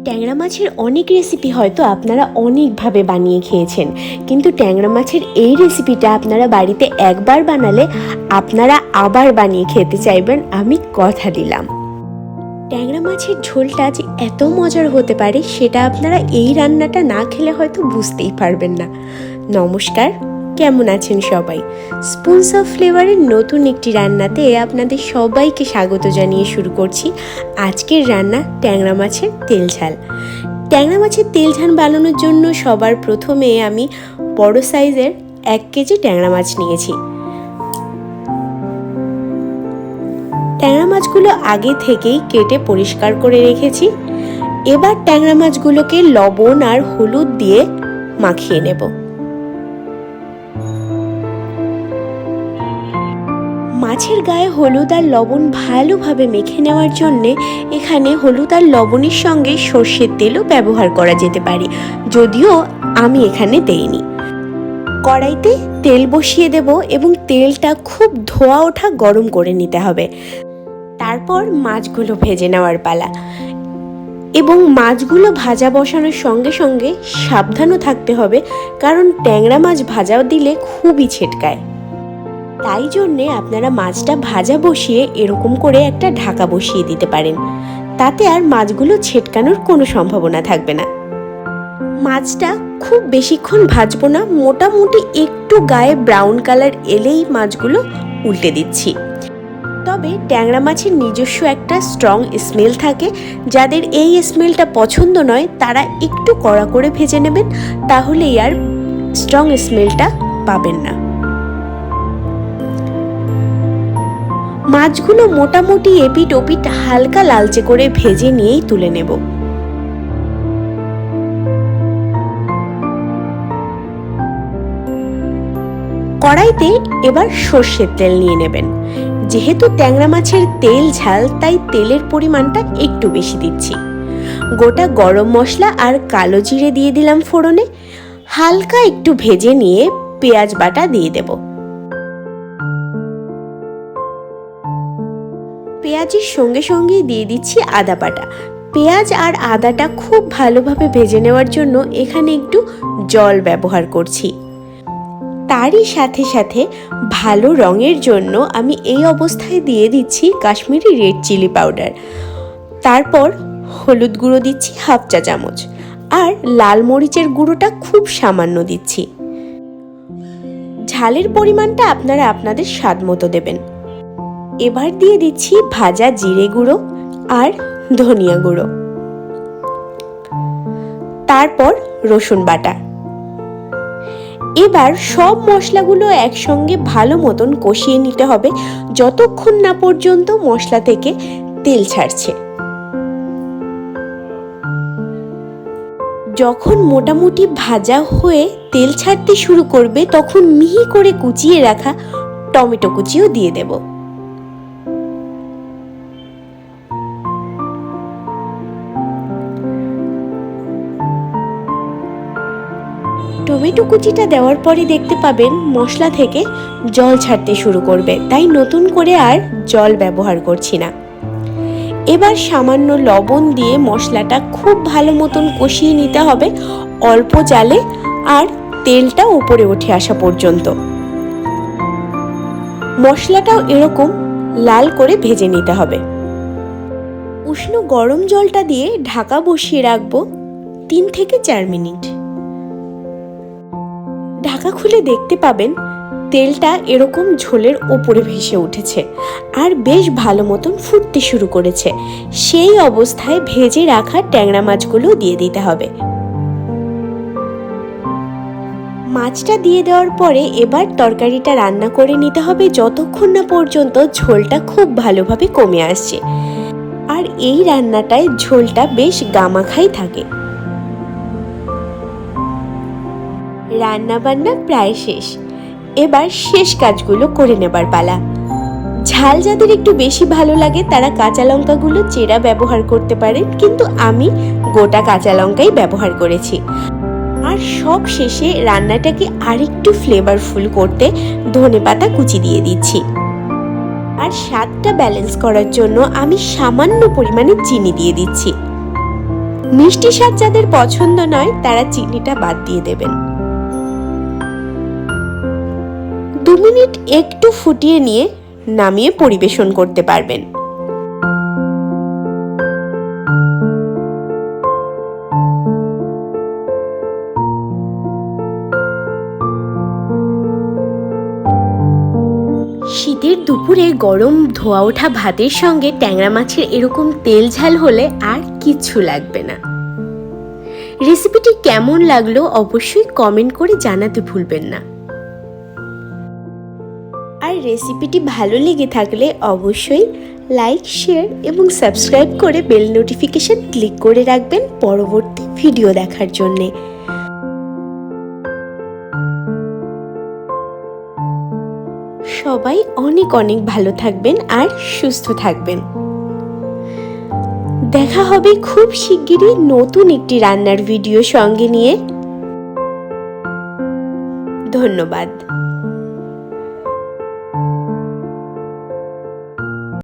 ট্যাংরা মাছের অনেক রেসিপি হয়তো আপনারা অনেকভাবে বানিয়ে খেয়েছেন, কিন্তু ট্যাংরা মাছের এই রেসিপিটা আপনারা বাড়িতে একবার বানালে আপনারা আবার বানিয়ে খেতে চাইবেন, আমি কথা দিলাম। ট্যাংরা মাছের ঝোলটা যে এত মজার হতে পারে সেটা আপনারা এই রান্নাটা না খেলে হয়তো বুঝতেই পারবেন না। নমস্কার, কেমন আছেন সবাই? স্পুনস অফ ফ্লেভারের নতুন একটি রান্নাতে আপনাদের সবাইকে স্বাগত জানিয়ে শুরু করছি আজকের রান্না ট্যাংরা মাছের তেল ঝাল। ট্যাংরা মাছের তেল ঝাল বানানোর জন্য সবার প্রথমে আমি বড় সাইজের 1 কেজি ট্যাংরা মাছ নিয়েছি। ট্যাংরা মাছগুলো আগে থেকেই কেটে পরিষ্কার করে রেখেছি। এবার ট্যাংরা মাছগুলোকে লবণ আর হলুদ দিয়ে মাখিয়ে নেব। মাছের গায়ে হলুদ আর লবণ ভালোভাবে মেখে নেওয়ার জন্যে এখানে হলুদ আর লবণের সঙ্গে সর্ষের তেলও ব্যবহার করা যেতে পারে, যদিও আমি এখানে দেইনি। কড়াইতে তেল বসিয়ে দেব এবং তেলটা খুব ধোয়া ওঠা গরম করে নিতে হবে। তারপর মাছগুলো ভেজে নেওয়ার পালা। এবং মাছগুলো ভাজা বসানোর সঙ্গে সঙ্গে সাবধানও থাকতে হবে, কারণ ট্যাংরা মাছ ভাজা দিলে খুবই ছেটকায়। তাই জন্যে আপনারা মাছটা ভাজা বসিয়ে এরকম করে একটা ঢাকা বসিয়ে দিতে পারেন, তাতে আর মাছগুলো ছেটকানোর কোনো সম্ভাবনা থাকবে না। মাছটা খুব বেশিক্ষণ ভাজবো না, মোটামুটি একটু গায়ে ব্রাউন কালার এলেই মাছগুলো উল্টে দিচ্ছি। তবে ট্যাংরা মাছের নিজস্ব একটা স্ট্রং স্মেল থাকে, যাদের এই স্মেলটা পছন্দ নয় তারা একটু কড়া করে ভেজে নেবেন, তাহলেই আর স্ট্রং স্মেলটা পাবেন না। মাছগুলো মোটামুটি এপিট ওপিট হালকা লালচে করে ভেজে নিয়েই তুলে নেব। কড়াইতে এবার সর্ষের তেল নিয়ে নেবেন। যেহেতু ট্যাংরা মাছের তেল ঝাল, তাই তেলের পরিমাণটা একটু বেশি দিচ্ছি। গোটা গরম মশলা আর কালো জিরে দিয়ে দিলাম ফোড়নে। হালকা একটু ভেজে নিয়ে পেঁয়াজ বাটা দিয়ে দেব। পেঁয়াজের সঙ্গে সঙ্গেই দিয়ে দিচ্ছি আদা বাটা। পেঁয়াজ আর আদাটা খুব ভালোভাবে ভেজে নেওয়ার জন্য এখানে একটু জল ব্যবহার করছি। তারই সাথে সাথে ভালো রঙের জন্য আমি এই অবস্থায় দিয়ে দিচ্ছি কাশ্মীরি রেড চিলি পাউডার। তারপর হলুদ গুঁড়ো দিচ্ছি 1/2 চা চামচ, আর লাল মরিচের গুঁড়োটা খুব সামান্য দিচ্ছি। ঝালের পরিমাণটা আপনারা আপনাদের স্বাদ মতো দেবেন। এবার দিয়ে দিচ্ছি ভাজা জিরে গুঁড়ো আর ধনিয়া গুঁড়ো, তারপর রসুন বাটা। এবার সব মশলাগুলো একসঙ্গে ভালো মতন কষিয়ে নিতে হবে, যতক্ষণ না পর্যন্ত মশলা থেকে তেল ছাড়ছে। যখন মোটামুটি ভাজা হয়ে তেল ছাড়তে শুরু করবে, তখন মিহি করে কুচিয়ে রাখা টমেটো কুচিও দিয়ে দেব। টমেটো কুচিটা দেওয়ার পরে দেখতে পাবেন মশলা থেকে জল ছাড়তে শুরু করবে, তাই নতুন করে আর জল ব্যবহার করছি না। এবার সামান্য লবণ দিয়ে মশলাটা খুব ভালো মতন কষিয়ে নিতে হবে, অল্প জালে আর তেলটা উপরে উঠে আসা পর্যন্ত। মশলাটাও এরকম লাল করে ভেজে নিতে হবে। উষ্ণ গরম জলটা দিয়ে ঢাকা বসিয়ে রাখবো 3 থেকে 4 মিনিট। ঢাকা খুলে দেখতে পাবেন তেলটা এরকম ঝোলের ওপরে ভেসে উঠেছে আর বেশ ভালো মতন ফুটতে শুরু করেছে। সেই অবস্থায় ভেজে রাখা ট্যাংরা মাছগুলো দিয়ে দিতে হবে। মাছটা দিয়ে দেওয়ার পরে এবার তরকারিটা রান্না করে নিতে হবে যতক্ষণ না পর্যন্ত ঝোলটা খুব ভালোভাবে কমে আসছে। আর এই রান্নাটায় ঝোলটা বেশ গামাখাই থাকে। রান্না বান্না প্রায় শেষ, এবার শেষ কাজগুলো করে নেবার পালা। ঝাল যাদের একটু বেশি ভালো লাগে তারা কাঁচা লঙ্কাগুলো চেরা ব্যবহার করতে পারেন, কিন্তু আমি গোটা কাঁচা লঙ্কাই ব্যবহার করেছি। আর সব শেষে রান্নাটাকে আরেকটু ফ্লেভারফুল করতে ধনেপাতা কুচি দিয়ে দিচ্ছি। আর স্বাদটা ব্যালেন্স করার জন্য আমি সামান্য পরিমাণে চিনি দিয়ে দিচ্ছি। মিষ্টি স্বাদ যাদের পছন্দ নয় তারা চিনিটা বাদ দিয়ে দেবেন। 2 মিনিট একটু ফুটিয়ে নিয়ে নামিয়ে পরিবেশন করতে পারবেন। শীতের দুপুরে গরম ধোয়া ওঠা ভাতের সঙ্গে ট্যাংরা মাছের এরকম তেল ঝাল হলে আর কিচ্ছু লাগবে না। রেসিপিটি কেমন লাগলো অবশ্যই কমেন্ট করে জানাতে ভুলবেন না। আর রেসিপিটি ভালো লেগে থাকলে অবশ্যই লাইক, শেয়ার এবং সাবস্ক্রাইব করে বেল নোটিফিকেশন ক্লিক করে রাখবেন পরবর্তী ভিডিও দেখার জন্যে। সবাই অনেক অনেক ভালো থাকবেন আর সুস্থ থাকবেন। দেখা হবে খুব শিগগিরই নতুন একটি রান্নার ভিডিও সঙ্গে নিয়ে। ধন্যবাদ।